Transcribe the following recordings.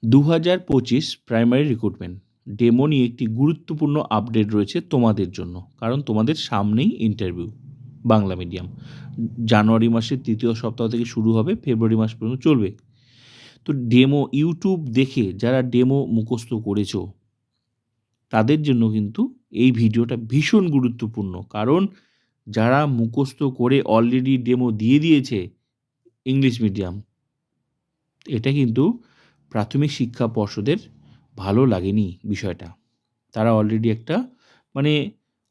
2025 primary recruitment demo নিয়ে একটি গুরুত্বপূর্ণ আপডেট রয়েছে তোমাদের জন্য, কারণ তোমাদের সামনেই ইন্টারভিউ। বাংলা মিডিয়াম জানুয়ারি মাসের তৃতীয় সপ্তাহ থেকে শুরু হবে, ফেব্রুয়ারি মাস পর্যন্ত চলবে। তো ডেমো ইউটিউব দেখে যারা ডেমো মুখস্থ করেছো তাদের জন্য কিন্তু এই ভিডিওটা ভীষণ গুরুত্বপূর্ণ, কারণ যারা মুখস্থ করে অলরেডি ডেমো দিয়ে দিয়েছে ইংলিশ মিডিয়াম, এটা কিন্তু প্রাথমিক শিক্ষা পর্ষদের ভালো লাগেনি বিষয়টা। তারা অলরেডি একটা মানে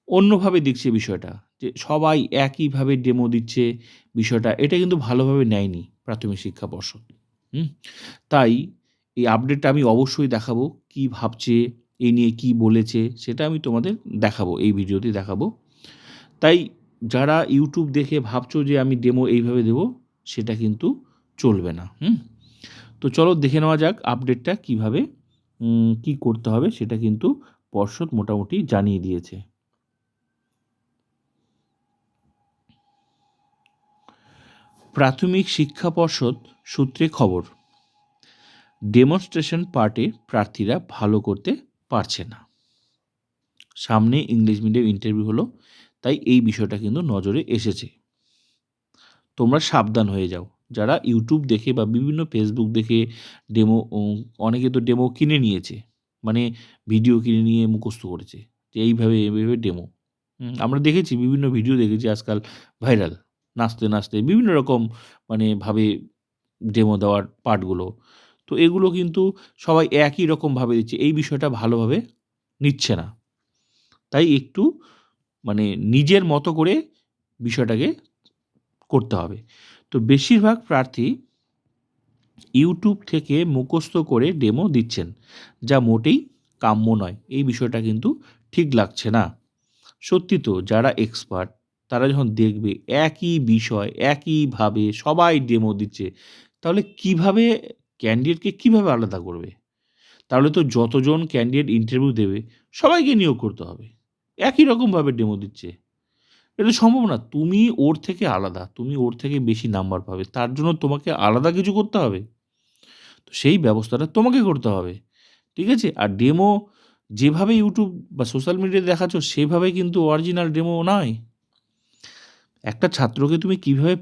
অন্যভাবে দেখছে বিষয়টা, যে সবাই একইভাবে ডেমো দিচ্ছে বিষয়টা, এটা কিন্তু ভালোভাবে নেয়নি প্রাথমিক শিক্ষা পর্ষদ। তাই এই আপডেটটা আমি অবশ্যই দেখাবো, কি ভাবছে এই নিয়ে, কি বলেছে সেটা আমি তোমাদের দেখাবো, এই ভিডিওতে দেখাবো। তাই যারা ইউটিউব দেখে ভাবছো যে আমি ডেমো এইভাবে দেবো, সেটা কিন্তু চলবে না। তো চলো দেখে নেওয়া যাক আপডেটটা কীভাবে কি করতে হবে, সেটা কিন্তু পর্ষদ মোটামুটি জানিয়ে দিয়েছে। প্রাথমিক শিক্ষা পর্ষদ সূত্রে খবর, ডেমনস্ট্রেশন পার্টে প্রার্থীরা ভালো করতে পারছে না। সামনে ইংলিশ মিডিয়াম ইন্টারভিউ হলো, তাই এই বিষয়টা কিন্তু নজরে এসেছে। তোমরা সাবধান হয়ে যাও, যারা ইউটিউব দেখে বা বিভিন্ন ফেসবুক দেখে ডেমো, অনেকে তো ডেমো কিনে নিয়েছে, মানে ভিডিও কিনে নিয়ে মুখস্থ করেছে যে এইভাবে এইভাবে ডেমো। আমরা দেখেছি, বিভিন্ন ভিডিও দেখেছি আজকাল ভাইরাল, নাচতে নাচতে বিভিন্ন রকম ভাবে ডেমো দেওয়ার পার্টগুলো। তো এগুলো কিন্তু সবাই একই রকমভাবে দিচ্ছে, এই বিষয়টা ভালোভাবে নিচ্ছে না। তাই একটু নিজের মতো করে বিষয়টাকে করতে হবে। তো বেশিরভাগ প্রার্থী ইউটিউব থেকে মুখস্থ করে ডেমো দিচ্ছেন, যা মোটেই কাম্য নয়। এই বিষয়টা কিন্তু ঠিক লাগছে না। সত্যি তো, যারা এক্সপার্ট তারা যখন দেখবে একই বিষয় একইভাবে সবাই ডেমো দিচ্ছে, তাহলে কিভাবে ক্যান্ডিডেটকে কিভাবে আলাদা করবে? তাহলে তো যতজন ক্যান্ডিডেট ইন্টারভিউ দেবে সবাইকে নিয়োগ করতে হবে, একই রকমভাবে ডেমো দিচ্ছে। এটা সম্ভব না। তুমি ওর থেকে আলাদা, তুমি ওর থেকে বেশি নাম্বার পাবে, তার জন্য তোমাকে আলাদা কিছু করতে হবে। তো সেই ব্যবস্থাটা তোমাকে করতে হবে, ঠিক আছে? আর ডেমো যেভাবে ইউটিউব বা সোশ্যাল মিডিয়াতে দেখাচ্ছ সেভাবে কিন্তু অরিজিনাল ডেমো নয়। একটা ছাত্রকে তুমি কীভাবে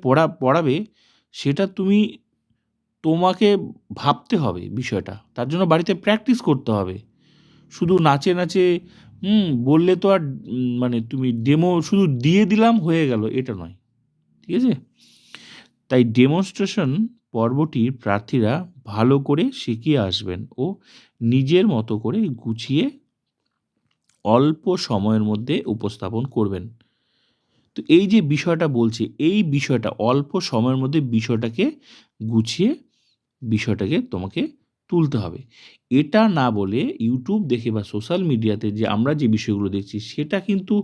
পড়াবে সেটা তোমাকে ভাবতে হবে বিষয়টা। তার জন্য বাড়িতে প্র্যাকটিস করতে হবে। শুধু নাচে নাচে বললে তো আর তুমি ডেমো শুধু দিয়ে দিলাম হয়ে গেল, এটা নয়, ঠিক আছে? তাই ডেমনস্ট্রেশন পর্বটির প্রার্থীরা ভালো করে শিখিয়ে আসবেন ও নিজের মতো করে গুছিয়ে অল্প সময়ের মধ্যে উপস্থাপন করবেন। তো এই যে বিষয়টা বলছি, এই বিষয়টা অল্প সময়ের মধ্যে বিষয়টাকে গুছিয়ে বিষয়টাকে তোমাকে তুলতে হবে। এটা না বলে ইউটিউব দেখে বা সোশ্যাল মিডিয়াতে যে আমরা যে বিষয়গুলো দেখছি সেটা কিন্তু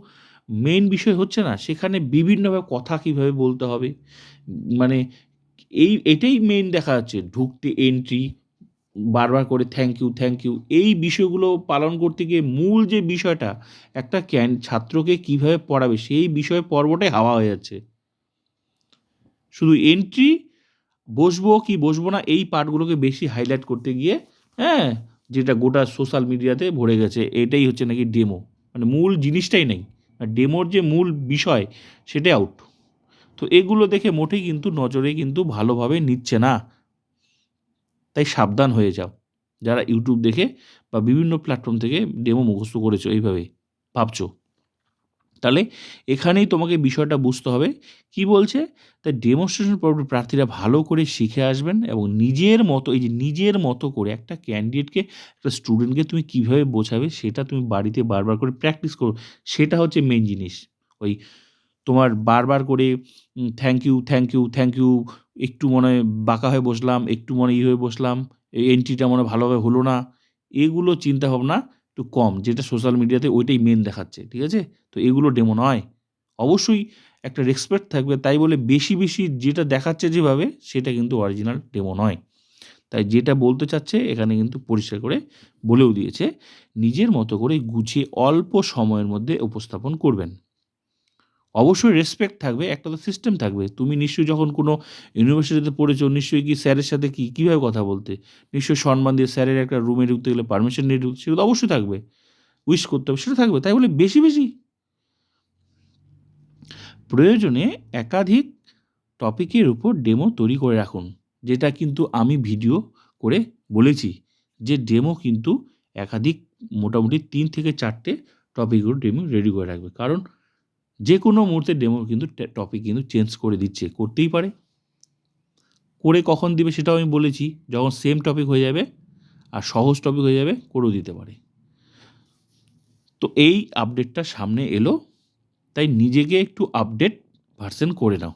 মেইন বিষয় হচ্ছে না। সেখানে বিভিন্নভাবে কথা কীভাবে বলতে হবে, মানে এটাই মেইন দেখা যাচ্ছে। ঢুকতে এন্ট্রি, বারবার করে থ্যাংক ইউ, থ্যাংক ইউ, এই বিষয়গুলো পালন করতে গিয়ে মূল যে বিষয়টা, একটা ছাত্রকে কীভাবে পড়াবে সেই বিষয় পর্বটাই হাওয়া হয়ে যাচ্ছে। শুধু এন্ট্রি, বসবো কি বসবো না এই পার্টগুলোকে বেশি হাইলাইট করতে গিয়ে, যেটা গোটা সোশ্যাল মিডিয়াতে ভরে গেছে, এটাই হচ্ছে নাকি ডেমো। মূল জিনিসটাই নেই, ডেমোর যে মূল বিষয় সেটাই আউট। তো এগুলো দেখে মোটেই কিন্তু নজরে কিন্তু ভালোভাবে নিচ্ছে না। তাই সাবধান হয়ে যাও, যারা ইউটিউব দেখে বা বিভিন্ন প্ল্যাটফর্ম থেকে ডেমো মুখস্থ করেছো এইভাবে ভাবছো। তাহলে এখানেই তোমাকে বিষয়টা বুঝতে হবে কি বলছে। তাই ডেমনস্ট্রেশন পর্বে প্রার্থীরা ভালো করে শিখে আসবেন এবং নিজের মতো, এই যে নিজের মতো করে একটা ক্যান্ডিডেটকে, একটা স্টুডেন্টকে তুমি কীভাবে বোঝাবে সেটা তুমি বাড়িতে বারবার করে প্র্যাকটিস করো। সেটা হচ্ছে মেন জিনিস। ওই তোমার বারবার করে thank you, thank you, thank you, একটু মনে হয় বাঁকা হয়ে বসলাম, একটু মনে হয়ে বসলাম, এই এন্ট্রিটা মনে ভালোভাবে হলো না, এগুলো চিন্তাভাবনা একটু কম, যেটা সোশ্যাল মিডিয়াতে ওইটাই মেন দেখাচ্ছে, ঠিক আছে? তো এগুলো ডেমো নয়। অবশ্যই একটা রেসপেক্ট থাকবে, তাই বলে বেশি বেশি যেটা দেখাচ্ছে যেভাবে, সেটা কিন্তু অরিজিনাল ডেমো নয়। তাই যেটা বলতে চাচ্ছে এখানে কিন্তু পরিষ্কার করে বলেও দিয়েছে, নিজের মতো করে গুছিয়ে অল্প সময়ের মধ্যে উপস্থাপন করবেন। অবশ্যই রেসপেক্ট থাকবে, একটা তো সিস্টেম থাকবে। তুমি নিশ্চয়ই যখন কোনো ইউনিভার্সিটিতে পড়েছো, নিশ্চয়ই কি স্যারের সাথে কীভাবে কথা বলতে? নিশ্চয়ই সম্মান দিয়ে স্যারের একটা রুমে ঢুকতে গেলে পারমিশন নিয়ে ঢুকতে, সেগুলো অবশ্যই থাকবে। উইশ করতে হবে, সেটা থাকবে। তাই বলে বেশি বেশি প্রয়োজনে একাধিক টপিকের উপর ডেমো তৈরি করে রাখুন, যেটা কিন্তু আমি ভিডিও করে বলেছি যে ডেমো কিন্তু একাধিক মোটামুটি 3 থেকে 4টে টপিকের ডেমো রেডি করে রাখবে। কারণ যে কোনো মুহূর্তে ডেমো কিন্তু টপিক কিন্তু চেঞ্জ করে দিচ্ছে, করতেই পারে। করে কখন দিবে সেটাও আমি বলেছি, যখন সেম টপিক হয়ে যাবে আর সহজ টপিক হয়ে যাবে, করেও দিতে পারে। তো এই আপডেটটা সামনে এলো, তাই নিজেকে একটু আপডেট ভার্সন করে নাও।